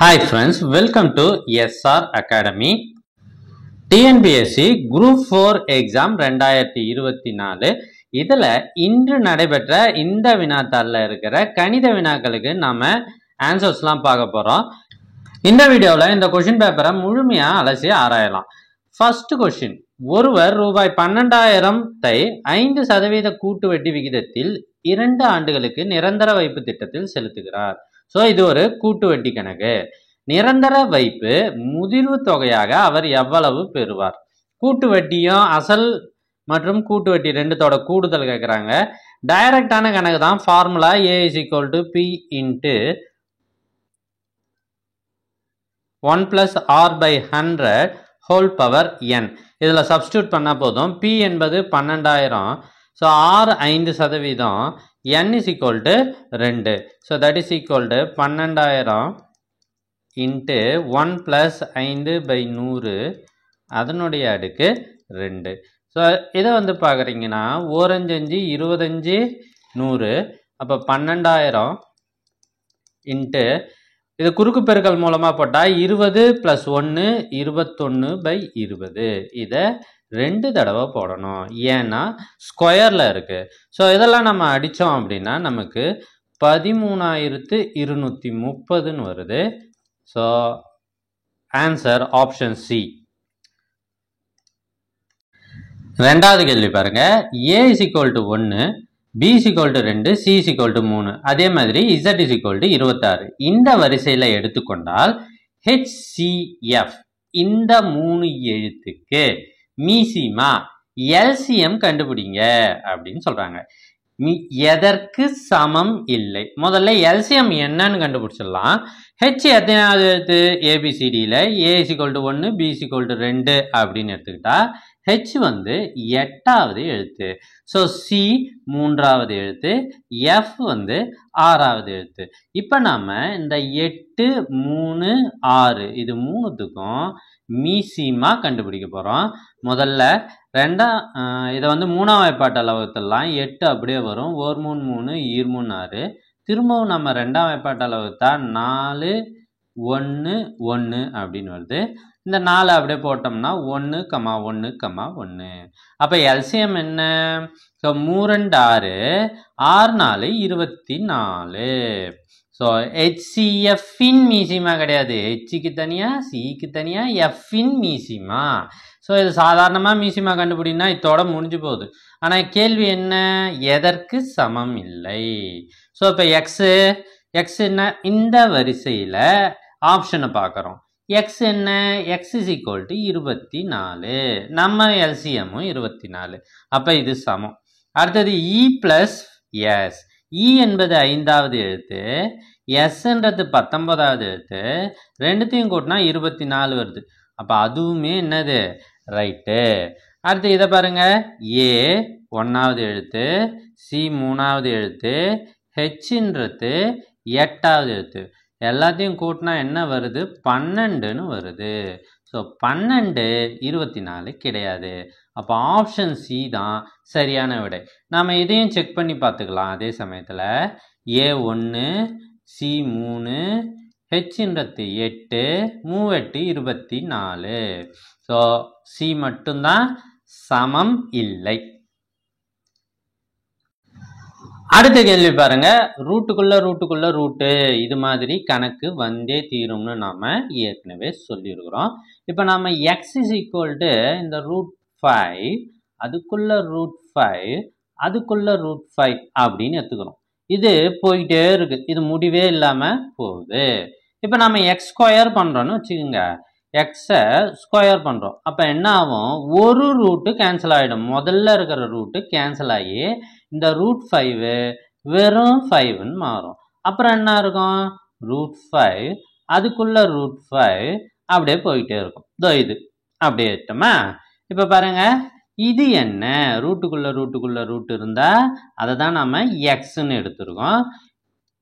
Hi friends, welcome to SR Academy. TNPSC Group 4 exam 2024 இதில் இன்று நடைபெற்ற இந்த வினாத்தாளில் இருக்கிற கணித வினாக்களுக்கு நாம ஆன்சர்ஸ்லாம் பார்க்க போகிறோம். இந்த வீடியோவில் இந்த கொஷின் பேப்பரை முழுமையாக அலசி ஆராயலாம். ஃபர்ஸ்ட் கொஷின், ஒருவர் ரூபாய் 12,000 5% கூட்டு வட்டி விகிதத்தில் 2 ஆண்டுகளுக்கு நிரந்தர வைப்பு திட்டத்தில் செலுத்துகிறார். ஸோ இது ஒரு கூட்டு வட்டி கணக்கு. நிரந்தர வைப்பு முதிர்வு தொகையாக அவர் எவ்வளவு பெறுவார்? கூட்டு வட்டியும் அசல் மற்றும் கூட்டு வட்டி ரெண்டுத்தோட கூடுதல் கேட்குறாங்க. டைரக்டான கணக்கு தான். Formula A = P × 1 + R/100 whole power n. இதில் சப்ஸ்டியூட் பண்ணால் போதும். P என்பது 12,000, so R 5%, n = 2. So that is equal to 12,000 × 1 + 5/100 அதனுடைய அடுக்கு 2. ஸோ இதை பார்க்குறீங்கன்னா 1 5 5 25 100. அப்போ 12,000 இது குறுக்கு பெருக்கல் மூலமாக போட்டால் 20 + 1 21/20. இதை 2 தடவை போடணும், ஏன்னா ஸ்கொயரில் இருக்குது. ஸோ இதெல்லாம் நம்ம அடித்தோம் அப்படின்னா நமக்கு 13,230 வருது. So answer option C. ரெண்டாவது கேள்வி பாருங்க. A = 1, B = 2, C = 3. அதே மாதிரி Z = 26. இந்த வரிசையில் எடுத்துக்கொண்டால் HCF இந்த 3 எழுத்துக்கு மீசிமா LCM கண்டுபிடிங்க அப்படின்னு சொல்றாங்க. எதற்கு சமம் இல்லை? முதல்ல LCM என்னன்னு கண்டுபிடிச்சிடலாம். H எத்தனாவது எழுத்து? ABCDயில் A = 1, B = 2 அப்படின்னு எடுத்துக்கிட்டா H 8வது எழுத்து. ஸோ C 3வது எழுத்து, F 6வது எழுத்து. இப்போ நாம் இந்த 8 3 6 இது மூணுத்துக்கும் மீசிமா கண்டுபிடிக்க போகிறோம். முதல்ல இதை 3ஆம் வாய்ப்பாட்டால் வகுத்துடலாம். 8 அப்படியே வரும். 1 3 3 2 3 6. திரும்பவும் நம்ம 2ஆம் வாய்ப்பாட்டால் வகுத்தா 4 1 1 அப்படின்னு வருது. இந்த 4 அப்படியே போட்டோம்னா 1 1 1. அப்போ எல்சிஎம் என்ன? ஸோ 3 2 6 6 4 24. ஸோ HCFின் மீசிமா கிடையாது. Hக்கு தனியாக, Cக்கு தனியாக, Fஇன் மீசிமா. ஸோ இது சாதாரணமாக மீசிமா கண்டுபிடினா இதோட முடிஞ்சு போகுது. ஆனால் கேள்வி என்ன? எதற்கு சமம் இல்லை? ஸோ இப்போ எக்ஸ் என்ன? இந்த வரிசையில் ஆப்ஷனை பார்க்குறோம். எக்ஸ் என்ன? எக்ஸ் = 24. நம்ம எல்சிஎம்மும் 24. அப்போ இது சமம். அடுத்தது E + S. E என்பது 5வது எழுத்து, Sன்றது 19வது எழுத்து. ரெண்டுத்தையும் கூட்டினா 24 வருது. அப்போ அதுவுமே என்னது? ரைட்டு. அடுத்து இதை பாருங்க. A 1வது எழுத்து, C 3வது எழுத்து, Hன்றது 8வது எழுத்து. எல்லாத்தையும் கூட்டினா என்ன வருது? 12ன்னு வருது. ஸோ 12 24 கிடையாது. அப்போ ஆப்ஷன் சி தான் சரியான விடை. நாம் இதையும் செக் பண்ணி பார்த்துக்கலாம். அதே சமயத்தில் A 1, C 3, Hன்றது 8, 3 8 24. ஸோ சி மட்டும்தான் சமம் இல்லை. அடுத்த கேள்வி பாருங்க. ரூட்டுக்குள்ள ரூட்டு இது மாதிரி கணக்கு வந்தே தீரும்னு நாம ஏற்கனவே சொல்லியிருக்கிறோம். இப்போ நாம எக்ஸ் = இந்த √5 அதுக்குள்ள √5 அதுக்குள்ள √5 அப்படின்னு எடுத்துக்கிறோம். இது போயிட்டே இருக்கு. இது முடிவே இல்லாம போகுது. இப்போ நம்ம எக்ஸ் ஸ்கொயர் பண்றோம்னு வச்சுக்கோங்க. எக்ஸை ஸ்கொயர் பண்ணுறோம். அப்போ என்ன ஆகும்? ஒரு ரூட்டு கேன்சல் ஆகிடும். முதல்ல இருக்கிற ரூட்டு கேன்சல் ஆகி இந்த √5 வெறும் 5ன்னு மாறும். அப்புறம் என்ன இருக்கும்? √5 அதுக்குள்ள √5 அப்படியே போயிட்டே இருக்கும். இது அப்படியே எடுத்தோமா? இப்போ பாருங்க, இது என்ன? ரூட்டுக்குள்ள ரூட் இருந்தால் அதை தான் நம்ம எக்ஸ்ன்னு எடுத்துருக்கோம்.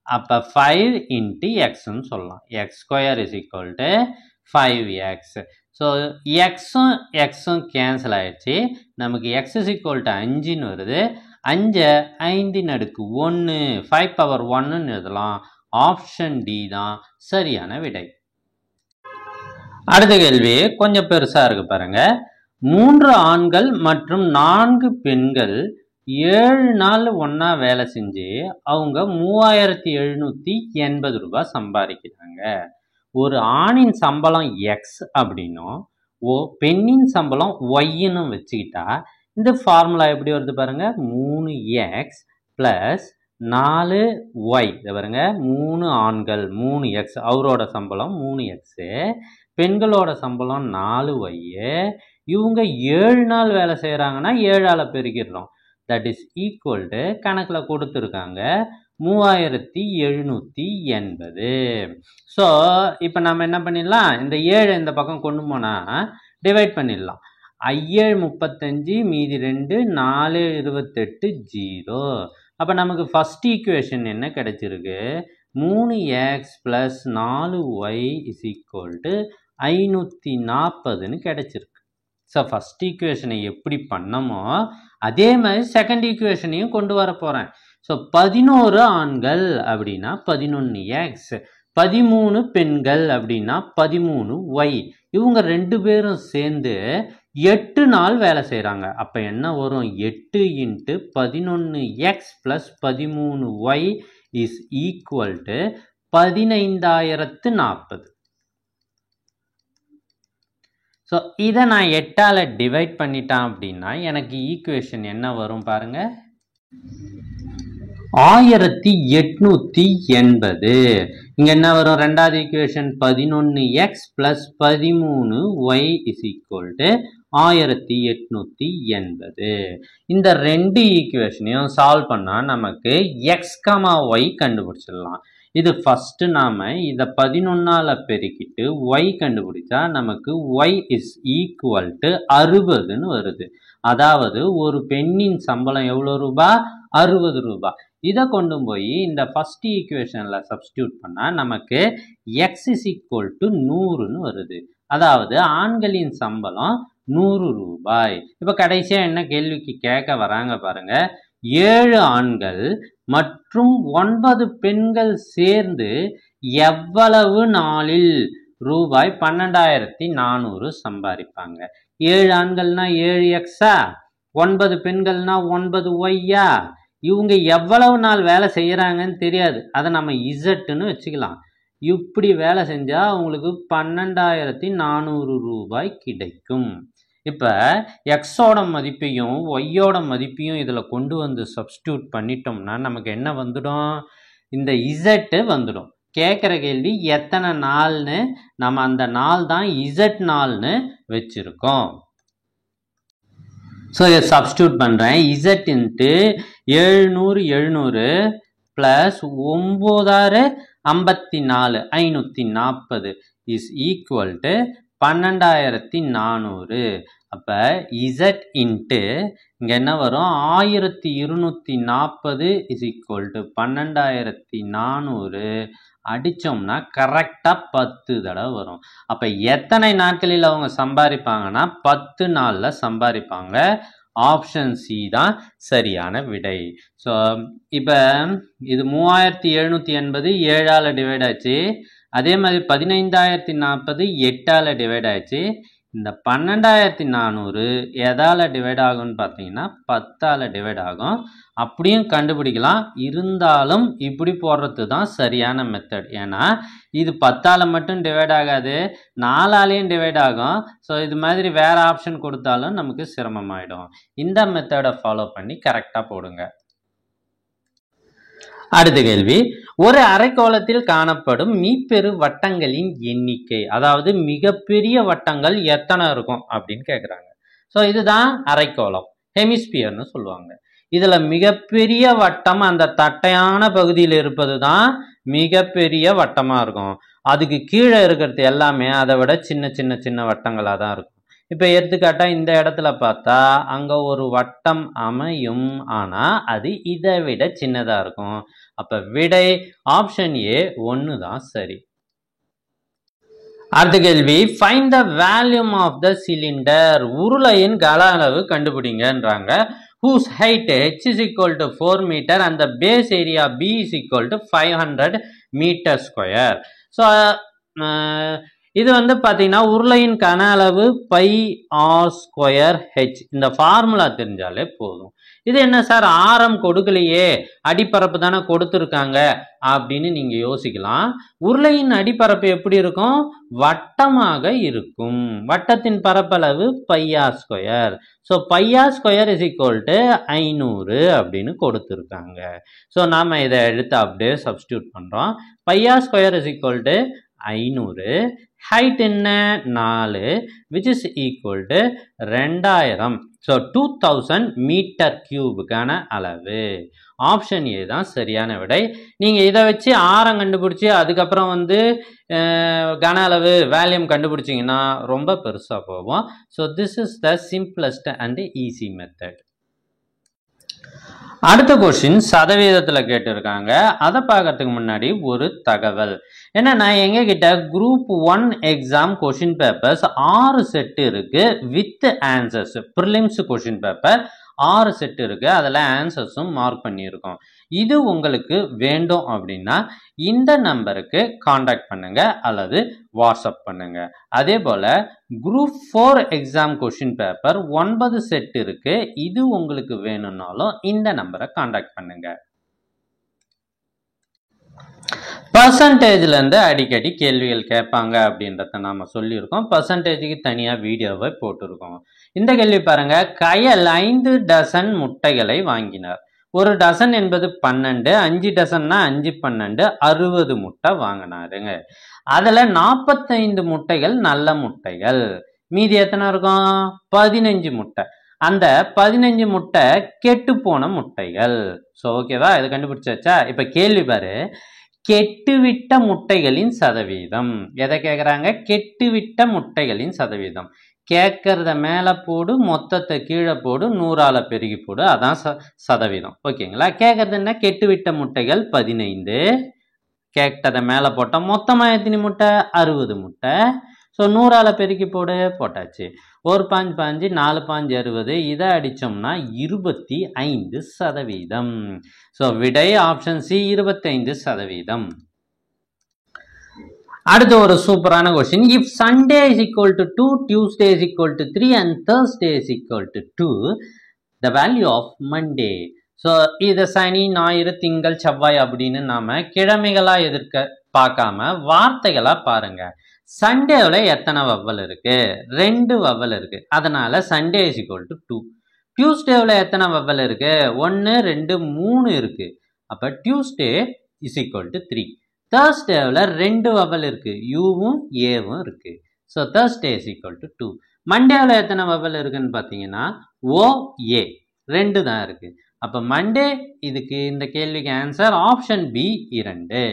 அப்போ 5 × எக்ஸ்ன்னு சொல்லலாம். x² = 5x. ஸோ எக்ஸும் கேன்சல் ஆயிடுச்சு. நமக்கு x = 5ன்னு வருது. 5 5^1 5 power 1ன்னு எழுதலாம். ஆப்ஷன் டி தான் சரியான விடை. அடுத்த கேள்வி கொஞ்சம் பெருசா இருக்கு பாருங்க. 3 ஆண்கள் மற்றும் 4 பெண்கள் 7 நாள் ஒன்னா வேலை செஞ்சு அவங்க 3780 ரூபாய் சம்பாதிக்கிறாங்க. ஒரு ஆணின் சம்பளம் எக்ஸ் அப்படின்னும் பெண்ணின் சம்பளம் ஒய்ன்னு வச்சுக்கிட்டா இந்த ஃபார்முலா எப்படி வருது பாருங்க. 3x plus 4y. இதை பாருங்க, 3 ஆண்கள் 3x, அவரோட சம்பளம் 3x, பெண்களோட சம்பளம் 4y. இவங்க 7 நாள் வேலை செய்யறாங்கன்னா 7ஆல பெருக்கிடுறோம். தட் இஸ் ஈக்குவல் டு கணக்கில் கொடுத்துருக்காங்க 3780. ஸோ இப்போ நம்ம என்ன பண்ணிடலாம், இந்த 7 இந்த பக்கம் கொண்டு போனால் டிவைட் பண்ணிடலாம். 5 35 மீதி 2 4 28 0. அப்போ நமக்கு ஃபர்ஸ்ட் ஈக்குவேஷன் என்ன கிடைச்சிருக்கு, 3x plus 4y is equal to 540ன்னு கிடைச்சிருக்கு. ஸோ ஃபர்ஸ்ட் ஈக்குவேஷனை எப்படி பண்ணமோ அதே மாதிரி செகண்ட் ஈக்குவேஷனையும் கொண்டு வர போகிறேன். ஸோ 11 ஆண்கள் அப்படின்னா 11x, 13 பெண்கள் அப்படின்னா 13y. இவங்க 2 பேரும் சேர்ந்து 8 நாள் வேலை செய்கிறாங்க. அப்போ என்ன வரும், 8 × 11x plus 13y is equal to 15040. So இதை நான் 8ஆல் டிவைட் பண்ணிட்டேன் அப்படின்னா எனக்கு ஈக்குவேஷன் என்ன வரும் பாருங்க, 1880. இங்கே என்ன வரும், ரெண்டாவது equation 11x plus 13y is equal to 1880. இந்த 2 ஈக்குவேஷனையும் சால்வ் பண்ணால் நமக்கு எக்ஸ் கமா ஒய் கண்டுபிடிச்சிடலாம். இது ஃபர்ஸ்ட் நாம இதை 11ஆல் பெருக்கிட்டு ஒய் கண்டுபிடிச்சா நமக்கு ஒய் இஸ் ஈக்குவல் டு 60ன்னு வருது. அதாவது ஒரு பெண்ணின் சம்பளம் எவ்வளோ ரூபா, 60 ரூபாய். இதை கொண்டு போய் இந்த ஃபர்ஸ்ட் ஈக்குவேஷனில் சப்ஸ்டியூட் பண்ணால் நமக்கு எக்ஸ் இஸ் ஈக்குவல் டு 100ன்னு வருது. அதாவது ஆண்களின் சம்பளம் 100 ரூபாய். இப்போ கடைசியாக என்ன கேள்விக்கு கேட்க வராங்க பாருங்க, 7 ஆண்கள் மற்றும் 9 பெண்கள் சேர்ந்து எவ்வளவு நாளில் ரூபாய் 12400 சம்பாதிப்பாங்க. 7 ஆண்கள்னா 7x, 9 பெண்கள்னா 9y. இவங்க எவ்வளவு நாள் வேலை செய்யறாங்கன்னு தெரியாது, அதை நம்ம இசட்னு வச்சுக்கலாம். இப்படி வேலை செஞ்சா அவங்களுக்கு 12400 ரூபாய் கிடைக்கும். இப்போ எக்ஸோட மதிப்பையும் ஒய்யோட மதிப்பையும் இதில் கொண்டு வந்து சப்ஸ்டியூட் பண்ணிட்டோம்னா நமக்கு என்ன வந்துடும், இந்த இசட்டு வந்துடும். கேட்குற கேள்வி எத்தனை நாள்னு, நம்ம அந்த நாள் தான் இசட் நாள்னு வச்சுருக்கோம். ஸோ இதை சப்ஸ்டியூட் பண்ணுறேன். Z into 700 plus 9 54 540 is equal to 12400. அப்போ இசட் இன்ட்டு இங்கே என்ன வரும், 1240 இஸ் ஈக்குவல் டு 12400 அடித்தோம்னா கரெக்டாக 10 தடவை வரும். அப்போ எத்தனை நாட்களில் அவங்க சம்பாதிப்பாங்கன்னா 10 நாளில் சம்பாதிப்பாங்க. ஆப்ஷன் சி தான் சரியான விடை. ஸோ இப்போ இது 3780 7ஆல் டிவைட் ஆச்சு. அதே மாதிரி 15040 8ஆல் டிவைட் ஆயிடுச்சு. இந்த 12400 எதால் டிவைட் ஆகும்னு பார்த்தீங்கன்னா 10ஆல் டிவைட் ஆகும். அப்படியும் கண்டுபிடிக்கலாம், இருந்தாலும் இப்படி போடுறது தான் சரியான மெத்தட். ஏன்னா இது 10ஆல் மட்டும் டிவைட் ஆகாது, 4ஆலையும் டிவைட் ஆகும். ஸோ இது மாதிரி வேறு ஆப்ஷன் கொடுத்தாலும் நமக்கு சிரமமாயிடும். இந்த மெத்தடை ஃபாலோ பண்ணி கரெக்டாக போடுங்க. அடுத்த கேள்வி, ஒரு அரைக்கோளத்தில் காணப்படும் மீப்பெரு வட்டங்களின் எண்ணிக்கை, அதாவது மிகப்பெரிய வட்டங்கள் எத்தனை இருக்கும் அப்படின்னு கேட்குறாங்க. ஸோ இதுதான் அரைக்கோளம், ஹெமிஸ்பியர்னு சொல்லுவாங்க. இதில் மிகப்பெரிய வட்டம் அந்த தட்டையான பகுதியில் இருப்பது தான் மிகப்பெரிய வட்டமாக இருக்கும். அதுக்கு கீழே இருக்கிறது எல்லாமே அதை விட சின்ன சின்ன சின்ன வட்டங்களாக தான் இருக்கும். இப்போ எடுத்துக்காட்டாக இந்த இடத்துல பார்த்தா அங்கே ஒரு வட்டம் அமையும், ஆனால் அது இதை விட சின்னதாக இருக்கும். அப்போ விடை ஆப்ஷன் ஏ 1 தான் சரி. அடுத்த கேள்வி, find the volume of the cylinder, உருளையின் கன அளவு கண்டுபிடிங்கன்றாங்க. whose height h is equal to 4 meter and the base area b is equal to 500 meter square. So இது வந்து பாத்தீங்கன்னா உருளையின் கன அளவு பை ஆர் ஸ்கொயர் ஹெச். இந்த ஃபார்முலா தெரிஞ்சாலே போதும். இது என்ன சார் ஆரம் கொடுக்கலையே, அடிப்பரப்பு தானே கொடுத்துருக்காங்க அப்படின்னு நீங்க யோசிக்கலாம். உருளையின் அடிப்பரப்பு எப்படி இருக்கும்? வட்டமாக இருக்கும். வட்டத்தின் பரப்பளவு pi R square. So pi R square is equal to 500 அப்படின்னு கொடுத்துருக்காங்க. ஸோ நாம இதை எடுத்து அப்படியே சப்ஸ்டியூட் பண்றோம். Pi R square is equal to 500. Height என்ன 4, which is equal to 2000. So 2000 meter கியூபுக்கான அளவு. ஆப்ஷன் ஏ தான் சரியான விடை. நீங்க இதை வச்சு ஆரம் கண்டுபிடிச்சி அதுக்கப்புறம் வந்து கன அளவு வேல்யூம் கண்டுபிடிச்சிங்கன்னா ரொம்ப பெருசா போகும். So this is the simplest and easy method. அடுத்த கொஸ்டின் சதவீதத்துல கேட்டிருக்காங்க. அதை பார்க்கறதுக்கு முன்னாடி ஒரு தகவல் என்னன்னா, எங்க கிட்ட group 1 exam question papers 6 set இருக்கு with answers. Prelims question paper 6 set இருக்கு, அதில் ஆன்சர்ஸும் மார்க் பண்ணியிருக்கோம். இது உங்களுக்கு வேண்டும் அப்படின்னா இந்த நம்பருக்கு காண்டாக்ட் பண்ணுங்க அல்லது வாட்ஸ்அப் பண்ணுங்க. அதே போல group 4 exam question paper 9 set இருக்கு, இது உங்களுக்கு வேணும்னாலும் இந்த நம்பரை காண்டாக்ட் பண்ணுங்க. பர்சன்டேஜ்ல இருந்து அடிக்கடி கேள்விகள் கேட்பாங்க அப்படின்றத நாம சொல்லியிருக்கோம். பர்சன்டேஜுக்கு தனியா வீடியோவை போட்டிருக்கோம். இந்த கேள்வி பாருங்க. கயல் 5 டசன் முட்டைகளை வாங்கினார். ஒரு டசன் என்பது 12, 5 டசன்னா 5 12 60 முட்டை வாங்கினாருங்க. அதுல 45 முட்டைகள் நல்ல முட்டைகள், மீதி எத்தனை இருக்கும்? 15 முட்டை. அந்த 15 முட்டை கெட்டு போன முட்டைகள். ஸோ ஓகேவா, இது கண்டுபிடிச்சாச்சா? இப்ப கேள்வி பாரு, கெட்டுவிட்ட முட்டைகளின் சதவீதம். எதை கேட்குறாங்க? கெட்டுவிட்ட முட்டைகளின் சதவீதம். கேட்கறத மேலே போடு, மொத்தத்தை கீழே போடு, 100ஆல பெருகி போடு, அதான் சதவீதம். ஓகேங்களா? கேட்கறது என்ன? கெட்டுவிட்ட முட்டைகள் 15, கேட்டதை மேலே போட்டால் மொத்தமாக எத்தனை முட்டை? 60 முட்டை. ஸோ 100ஆல பெருக்கி போடு, போட்டாச்சு. 1 பாஞ்சு 5, 4 பாஞ்சு 60, இதை அடித்தோம்னா 25%. ஸோ விடை ஆப்ஷன் சி 25%. அடுத்து ஒரு சூப்பரான question. If Sunday is equal to 2, Tuesday is equal to 3 and Thursday is equal to 2, the value of Monday. So இதை சனி, ஞாயிறு, திங்கள், செவ்வாய் அப்படின்னு நாம கிழமைகளா எதிர்க்க பார்க்காம வார்த்தைகளா பாருங்க. சண்டேவில் எத்தனை வவ்வல் இருக்கு? 2 வவ்வல் இருக்கு, அதனால சண்டே இஸ் ஈக்குவல் டு 2. டியூஸ்டேவில் எத்தனை வவ்வல் இருக்கு? 1 2 3 இருக்கு, அப்ப Tuesday is equal to 3. தேர்ஸ்டேவில் 2 vowel இருக்கு, யூவும் ஏவும் இருக்கு. So Thursday is equal to 2. மண்டேவில் எத்தனை வவ்வல் இருக்குன்னு பார்த்தீங்கன்னா ஓ ஏ 2 தான் இருக்கு. அப்ப மண்டே இதுக்கு இந்த கேள்விக்கு ஆன்சர் ஆப்ஷன் பி 2.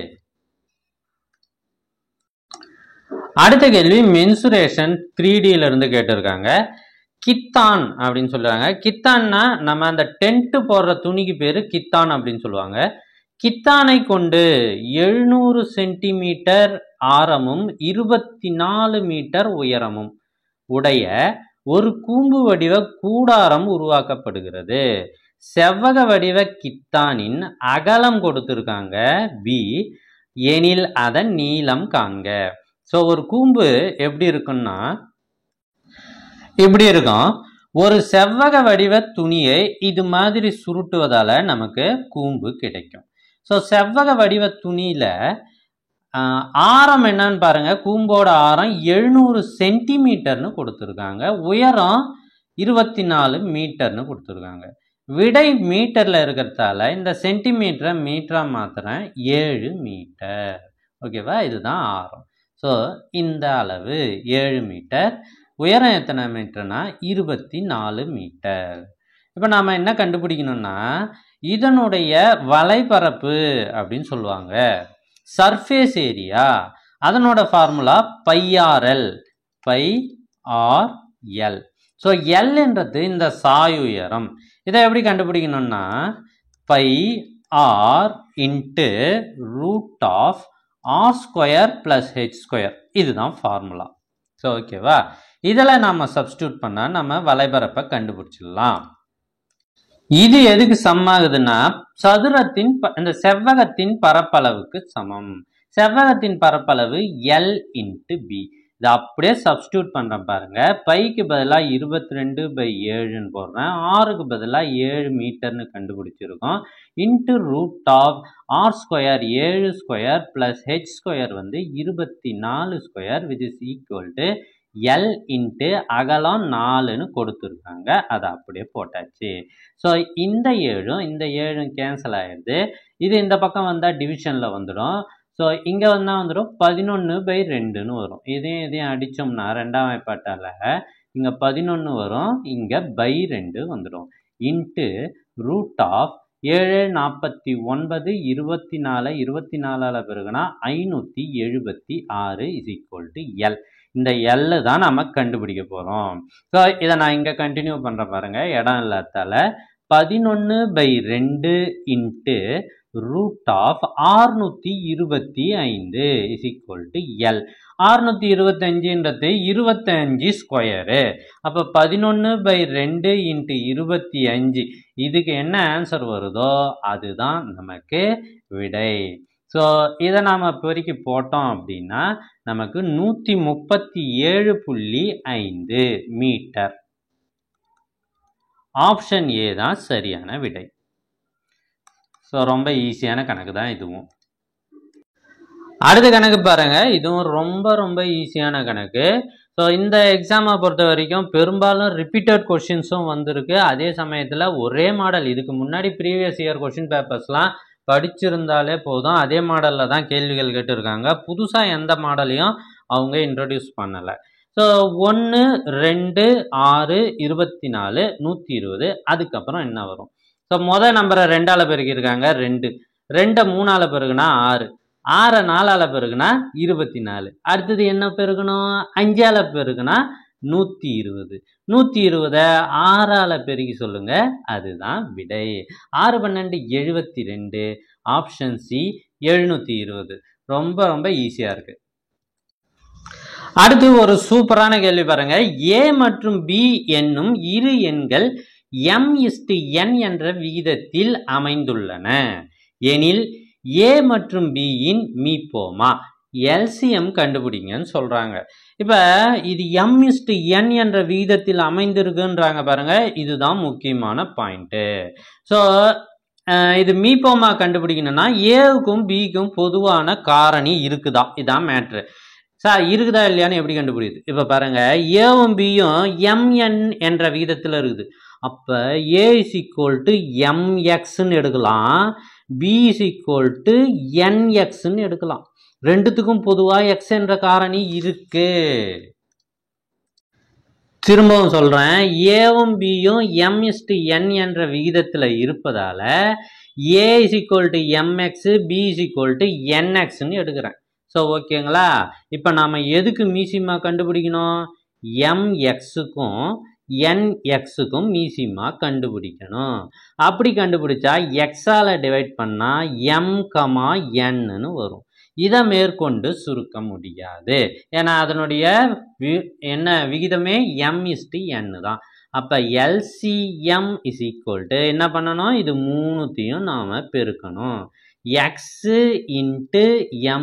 அடுத்த கேள்வி மென்சுரேஷன் 3Dல இருந்து கேட்டிருக்காங்க. கித்தான் அப்படின்னு சொல்றாங்க. கித்தான்னா நம்ம அந்த டென்ட் போடுற துணிக்கு பேரு கித்தான் அப்படின்னு சொல்லுவாங்க. கித்தானை கொண்டு 700 சென்டிமீட்டர் ஆரமும் 24 மீட்டர் உயரமும் உடைய ஒரு கூம்பு வடிவ கூடாரம் உருவாக்கப்படுகிறது. செவ்வக வடிவ கித்தானின் அகலம் கொடுத்திருக்காங்க பி, எனில் அதன் நீளம் காண்க. ஸோ ஒரு கூம்பு எப்படி இருக்குன்னா இப்படி இருக்கும். ஒரு செவ்வக வடிவ துணியை இது மாதிரி சுருட்டுவதால நமக்கு கூம்பு கிடைக்கும். ஸோ செவ்வக வடிவ துணியில ஆரம் என்னன்னு பாருங்க. கூம்போட ஆரம் 700 சென்டிமீட்டர்னு கொடுத்துருக்காங்க, உயரம் 24 மீட்டர்னு கொடுத்துருக்காங்க. விடை மீட்டர்ல இருக்கிறதால இந்த சென்டிமீட்டரை மீட்டரா மாத்திரம் 7 மீட்டர். ஓகேவா, இதுதான் ஆரம். ஸோ இந்த அளவு 7 மீட்டர், உயரம் எத்தனை மீட்டர்னா 24 மீட்டர். இப்போ நாம் என்ன கண்டுபிடிக்கணும்னா இதனுடைய வலைப்பரப்பு அப்படின்னு சொல்லுவாங்க, சர்ஃபேஸ் ஏரியா. அதனோட formula πRL, πRL. So L என்றது இந்த சாய் உயரம். இதை எப்படி கண்டுபிடிக்கணும்னா πR into root of R square plus H square, இதுதான் ஃபார்முலா. ஸோ ஓகேவா, இதில் நம்ம சப்ஸ்டியூட் பண்ணால் நம்ம வலைபரப்பை கண்டுபிடிச்சிடலாம். இது எதுக்கு சமமாகுதுன்னா சதுரத்தின் இந்த செவ்வகத்தின் பரப்பளவுக்கு சமம். செவ்வகத்தின் பரப்பளவு L இன்ட்டு பி. இதை அப்படியே சப்ஸ்டியூட் பண்ணுறேன் பாருங்க. பைக்கு பதிலாக 22/7ன்னு போடுறேன். ஆருக்கு பதிலாக 7 மீட்டர்னு கண்டுபிடிச்சிருக்கோம். Into root of R square 7 square plus H square வந்து 24 square which is equal to L into அகலம் 4ன்னு கொடுத்துருக்காங்க. அதை அப்படியே போட்டாச்சு. ஸோ இந்த 7 கேன்சல் ஆயிடுது. இது இந்த பக்கம் வந்தால் டிவிஷனில் வந்துடும். ஸோ இங்கே வந்தால் வந்துடும் 11/2ன்னு வரும். இதையும் அடித்தோம்னா 2ஆம் வாய்ப்பாட்டால் இங்கே 11 வரும், இங்கே /2 வந்துடும். இன்ட்டு ரூட் ஆஃப் 7 49 24 24ஆல் பெருகுனா 576 இஸ் ஈக்குவல் டு எல். இந்த எல் தான் நம்ம கண்டுபிடிக்க போகிறோம். ஸோ இதை நான் இங்கே கண்டினியூ பண்ணுறேன் பாருங்கள், இடம் இல்லாதால 11/2 into root of 625 is equal to L. 625ன்றது 25 ஸ்கொயரு. அப்போ 11/2 இன்ட்டு 25, இதுக்கு என்ன ஆன்சர் வருதோ அதுதான் நமக்கு விடை. ஸோ இதை நாம் பெருக்கி போட்டோம் அப்படின்னா நமக்கு 137.5 மீட்டர். ஆப்ஷன் ஏ தான் சரியான விடை. ஸோ ரொம்ப ஈஸியான கணக்கு தான் இதுவும். அடுத்த கணக்கு பாருங்க, இதுவும் ரொம்ப ஈஸியான கணக்கு. ஸோ இந்த எக்ஸாமை பொறுத்த வரைக்கும் பெரும்பாலும் ரிப்பீட்டட் கொஷின்ஸும் வந்திருக்கு. அதே சமயத்தில் ஒரே மாடல், இதுக்கு முன்னாடி ப்ரீவியஸ் இயர் கொஷின் பேப்பர்ஸ்லாம் படிச்சிருந்தாலே போதும், அதே மாடலில் தான் கேள்விகள் கேட்டிருக்காங்க. புதுசாக எந்த மாடலையும் அவங்க இன்ட்ரடியூஸ் பண்ணலை. ஸோ 1 2 6 24 120, அதுக்கப்புறம் என்ன வரும்? ஸோ மொதல் நம்பரை 2ஆல் பெருக்கியிருக்காங்க, 2 3ஆல் பெருகுனா 6 4ஆல் பெருகுனா 24. அடுத்தது என்ன பெருகணும்? 5ஆல் பெருகுனா 120. 120 6ஆல் பெருக்கி சொல்லுங்க, அதுதான் விடை. 6 12 72. Option C 720. ரொம்ப ஈஸியாக இருக்கு. அடுத்து ஒரு சூப்பரான கேள்வி பாருங்க. ஏ மற்றும் பி என்னும் இரு எண்கள் m/n என்ற விகிதத்தில் அமைந்துள்ளன எனில் ஏ மற்றும் பியின் மீப்போமா எல்சிஎம் கண்டுபிடிங்கன்னு சொல்றாங்க. இப்ப இது m/n என்ற விகிதத்தில் அமைந்திருக்குன்றாங்க பாருங்க, இதுதான் முக்கியமான பாயிண்ட். ஸோ இது மீப்போமா கண்டுபிடிக்கணும்னா ஏவுக்கும் பிக்கும் பொதுவான காரணி இருக்குதா, இதான் மேட்ரு. சார் இருக்குதா இல்லையான்னு எப்படி கண்டுபிடிக்குது? இப்போ பாருங்க, ஏவும் பியும் mn என்ற விகிதத்தில் இருக்குது. அப்போ ஏ இஸ் ஈக்குவல் டு mxன்னு எடுக்கலாம், பி இஸ் ஈக்குவல் டு nxன்னு எடுக்கலாம். ரெண்டுத்துக்கும் பொதுவாக எக்ஸ் என்ற காரணி இருக்கு. திரும்பவும் சொல்றேன், ஏவும் பியும் m/n என்ற விகிதத்தில் இருப்பதால A is equal to mx, B is equal to nxன்னு எடுக்கிறேன். ஸோ ஓகேங்களா? இப்போ நாம் எதுக்கு மீசிமா கண்டுபிடிக்கணும்? mxக்கும் nxக்கும் மீசிமா கண்டுபிடிக்கணும். அப்படி கண்டுபிடிச்சா எக்ஸால் டிவைட் பண்ணால் m,n வரும். இதை மேற்கொண்டு சுருக்க முடியாது, ஏன்னா அதனுடைய என்ன விகிதமே m/n தான். அப்போ LCM இஸ் ஈக்குவல் டு என்ன பண்ணணும்? இது மூணுத்தையும் நாம் பெருக்கணும். x into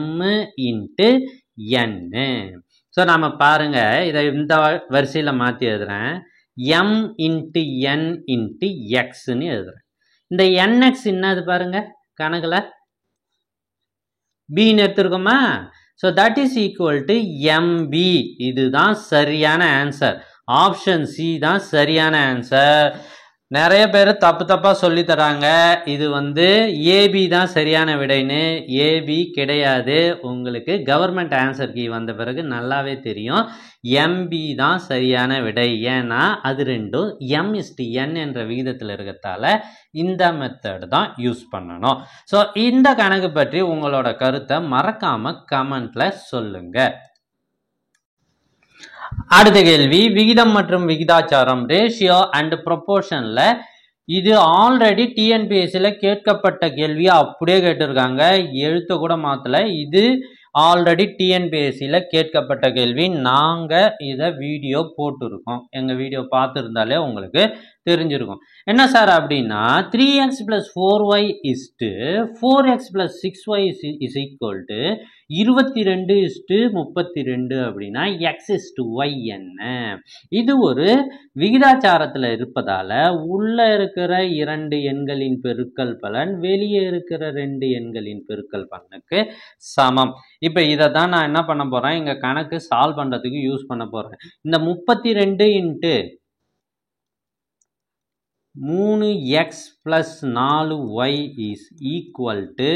m into n. So நாம் பாருங்க, இதை இந்த வரிசையில் மாற்றி எழுதுறேன். m இன்ட்டு n இன்ட்டு எக்ஸ்ன்னு எழுதுறேன். இந்த nx என்னது பாருங்க கணக்கில் பின்னு எடுத்துருக்கோமா? So that is equal to mb. இதுதான் சரியான ஆன்சர். ஆப்ஷன் சி தான் சரியான ஆன்சர். நிறைய பேர் தப்பாக சொல்லி தராங்க, இது ஏபி தான் சரியான விடைன்னு. ஏபி கிடையாது. உங்களுக்கு கவர்மெண்ட் ஆன்சர் கீ வந்த பிறகு நல்லாவே தெரியும், எம்பி தான் சரியான விடை. ஏன்னா அது ரெண்டும் m/n என்ற விகிதத்தில் இருக்கிறதால இந்த மெத்தட் தான் யூஸ் பண்ணணும். ஸோ இந்த கணக்கு பற்றி உங்களோட கருத்தை மறக்காம கமெண்ட்ல சொல்லுங்க. அடுத்த கேள்வி, விகிதம் மற்றும் விகிதாச்சாரம் ரேஷியோ அண்ட் ப்ரொபோர்ஷன்ல இது ஆல்ரெடி டிஎன்பிஎஸ்சில கேட்கப்பட்ட கேள்வியை அப்படியே கேட்டிருக்காங்க, எழுத்த கூட மாத்தல. இது ஆல்ரெடி டிஎன்பிஎஸ்சில கேட்கப்பட்ட கேள்வி. நாங்கள் இதை வீடியோ போட்டிருக்கோம், எங்கள் வீடியோ பார்த்துருந்தாலே உங்களுக்கு தெரிஞ்சிருக்கும். என்ன சார் அப்படின்னா 3x + 4y = 4x + 6y is equal to 22:32 அப்படின்னா x/y என்ன? இது ஒரு விகிதாச்சாரத்தில் இருப்பதால உள்ள இருக்கிற 2 எண்களின் பெருக்கல் பலன் வெளியே இருக்கிற 2 எண்களின் பெருக்கல் பலனுக்கு சமம். இப்போ இதை தான் நான் என்ன பண்ண போறேன், இங்க கணக்கு சால்வ் பண்றதுக்கு யூஸ் பண்ண போறேன். இந்த 32 × 3x + 4y is equal to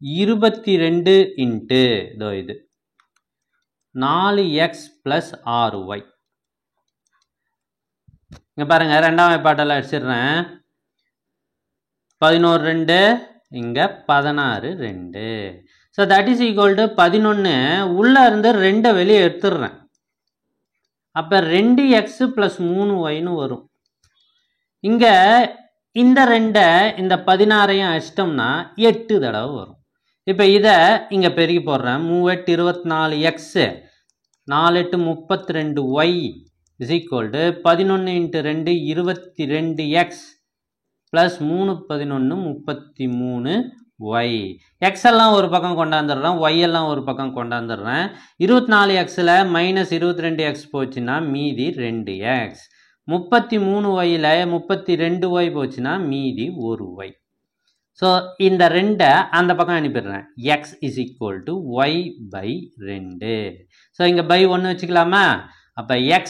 22 இதோ இது 4x + 6y. இங்க பாருங்க, ரெண்டாம் வாய்ப்பாட்டெல்லாம் அடிச்சிடுறேன். 11 2 இங்க 16 2. So that is equal to 11 உள்ள இருந்து 2 வெளியே எடுத்துடுறேன். அப்ப 2x + 3yன்னு வரும். இங்க இந்த 2 இந்த 16ஐயும் அடிச்சிட்டோம்னா 8 தடவை வரும். இப்போ இதை இங்க பெருக்கி போடுறேன். 3 8 24x 4 8 32y is equal to 11 × 2 22x + 3 11 33y. X எல்லாம் ஒரு பக்கம் கொண்டாந்துடுறேன், ஒய் எல்லாம் ஒரு பக்கம் கொண்டாந்துடுறேன். 24xல -22x போச்சுன்னா மீதி 2x. 33yல 32y போச்சுன்னா மீதி 1y. ஸோ இந்த 2 அந்த பக்கம் அனுப்பிடுறேன். x is equal to y/2. So இங்கே பை 1 வச்சுக்கலாமா? அப்போ x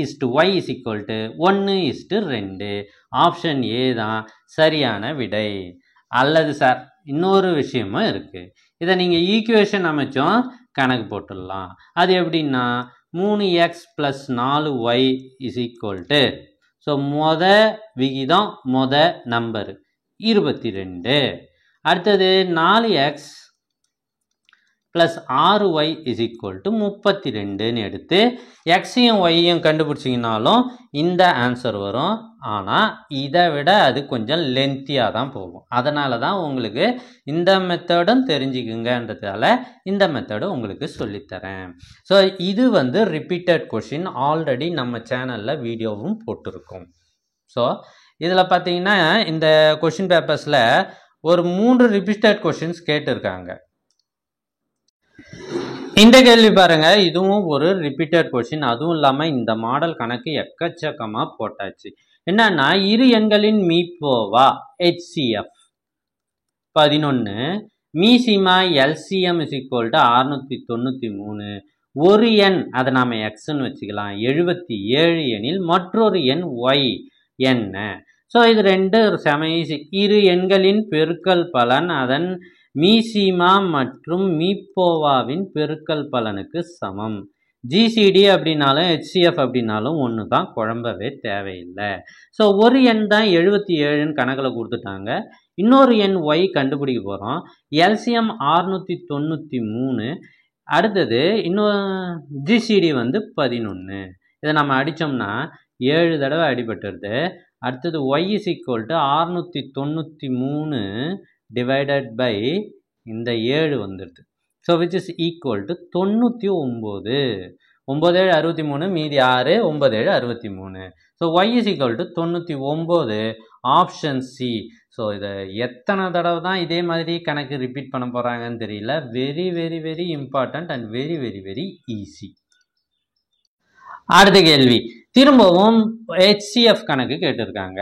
is to y is equal to 1:2. Option A தான் சரியான விடை. அல்லது சார் இன்னொரு விஷயமும் இருக்கு. இதை நீங்கள் ஈக்குவேஷன் அமைச்சும் கணக்கு போட்டுடலாம். அது எப்படின்னா 3x + 4y is equal to, so விகிதம் நம்பர் 22. அடுத்தது 4x + 6y is equal to 32ன்னு எடுத்து எக்ஸையும் ஒய்யையும் கண்டுபிடிச்சிங்கனாலும் இந்த ஆன்சர் வரும். ஆனால் இதை விட அது கொஞ்சம் லென்த்தியாக தான் போகும். அதனால தான் உங்களுக்கு இந்த மெத்தடும் தெரிஞ்சுக்குங்கன்றதால இந்த மெத்தடும் உங்களுக்கு சொல்லித்தரேன். ஸோ இது ரிப்பீட்டட் கொஷின், ஆல்ரெடி நம்ம சேனலில் வீடியோவும் போட்டிருக்கோம். ஸோ இதில் பார்த்தீங்கன்னா இந்த கொஷின் பேப்பர்ஸில் ஒரு 3 ரிப்பீட்டட் கொஷின்ஸ் கேட்டிருக்காங்க. இந்த கேள்வி பாருங்க, இதுவும் ஒரு ரிப்பீட்டட் கொஷின். அதுவும் இல்லாமல் இந்த மாடல் கணக்கு எக்கச்சக்கமாக போட்டாச்சு. என்னன்னா, இரு எண்களின் மீப்போவா HCF 11, மீசிமா LCM is equal to 693. ஒரு எண், அதை நாம் எக்ஸ்ன்னு வச்சுக்கலாம், 77 எனில் மற்றொரு எண் ஒய் என்ன? ஸோ இது 2 செம ஈஸி. இரு எண்களின் பெருக்கல் பலன் அதன் மீசிமா மற்றும் மீப்போவாவின் பெருக்கல் பலனுக்கு சமம். ஜிசிடி அப்படின்னாலும் HCF அப்படின்னாலும் ஒன்று தான், குழம்பவே தேவையில்லை. ஸோ ஒரு எண் தான் 77ன்னு கணக்கில் கொடுத்துட்டாங்க. இன்னொரு எண் ஒய் கண்டுபிடிக்க போகிறோம். LCM 693. அடுத்தது இன்னொரு ஜிசிடி 11. இதை நம்ம அடித்தோம்னா 7 தடவை அடிபட்டுருது. அடுத்தது Y is equal to 693 divided by இந்த 7 வந்துடுது. So which is equal to 99. 9 7 63, மீதி 6, 9 7 63. So Y is equal to 99. Option C. So இதை எத்தனை தடவை தான் இதே மாதிரி கணக்கு ரிப்பீட் பண்ண போகிறாங்கன்னு தெரியல. Very very very important and very very very easy. அடுத்த கேள்வி திரும்பவும் HCF கணக்கு கேட்டிருக்காங்க.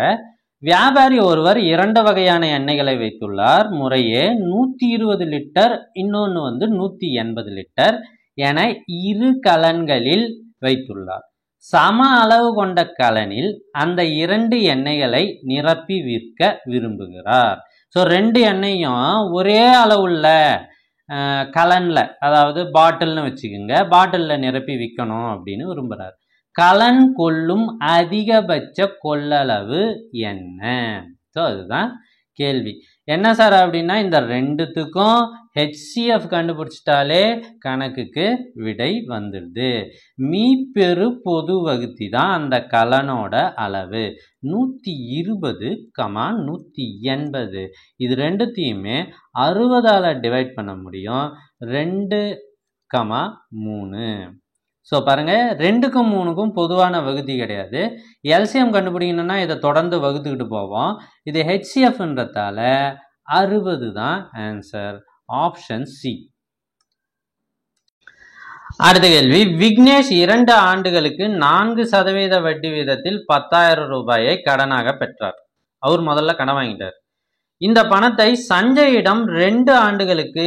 வியாபாரி ஒருவர் 2 வகையான எண்ணெய்களை வைத்துள்ளார். முறையே 120 லிட்டர், இன்னொன்று 180 லிட்டர் என இரு கலன்களில் வைத்துள்ளார். சம அளவு கொண்ட கலனில் அந்த 2 எண்ணெய்களை நிரப்பி விற்க விரும்புகிறார். ஸோ 2 எண்ணெயும் ஒரே அளவுள்ள கலனில், அதாவது பாட்டில்னு வச்சுக்கோங்க, பாட்டிலில் நிரப்பி விற்கணும் அப்படின்னு விரும்புகிறார். கலன் கொள்ளும் அதிகபட்ச கொள்ளளவு என்ன? ஸோ அதுதான் கேள்வி. என்ன சார் அப்படின்னா, இந்த 2த்துக்கும் HCF கண்டுபிடிச்சிட்டாலே கணக்குக்கு விடை வந்துடுது. மீப்பெரு பொது வகுத்தி தான் அந்த கலனோட அளவு 120, 180. இது 2த்தையுமே 60ஆல் டிவைட் பண்ண முடியும். 2, 3. ஸோ பாருங்கள், 2க்கும் 3க்கும் பொதுவான வகுதி கிடையாது. எல்சிஎம் கண்டுபிடிக்கணும்னா இதை தொடர்ந்து வகுத்துக்கிட்டு போவோம். இது HCFன்றதால 60 தான் ஆன்சர். Option C. அடுத்த கேள்வி, விக்னேஷ் 2 ஆண்டுகளுக்கு 4% வட்டி வீதத்தில் 10,000 ரூபாயை கடனாக பெற்றார். அவர் முதல்ல கடன் வாங்கிட்டார். இந்த பணத்தை சஞ்சயிடம் 2 ஆண்டுகளுக்கு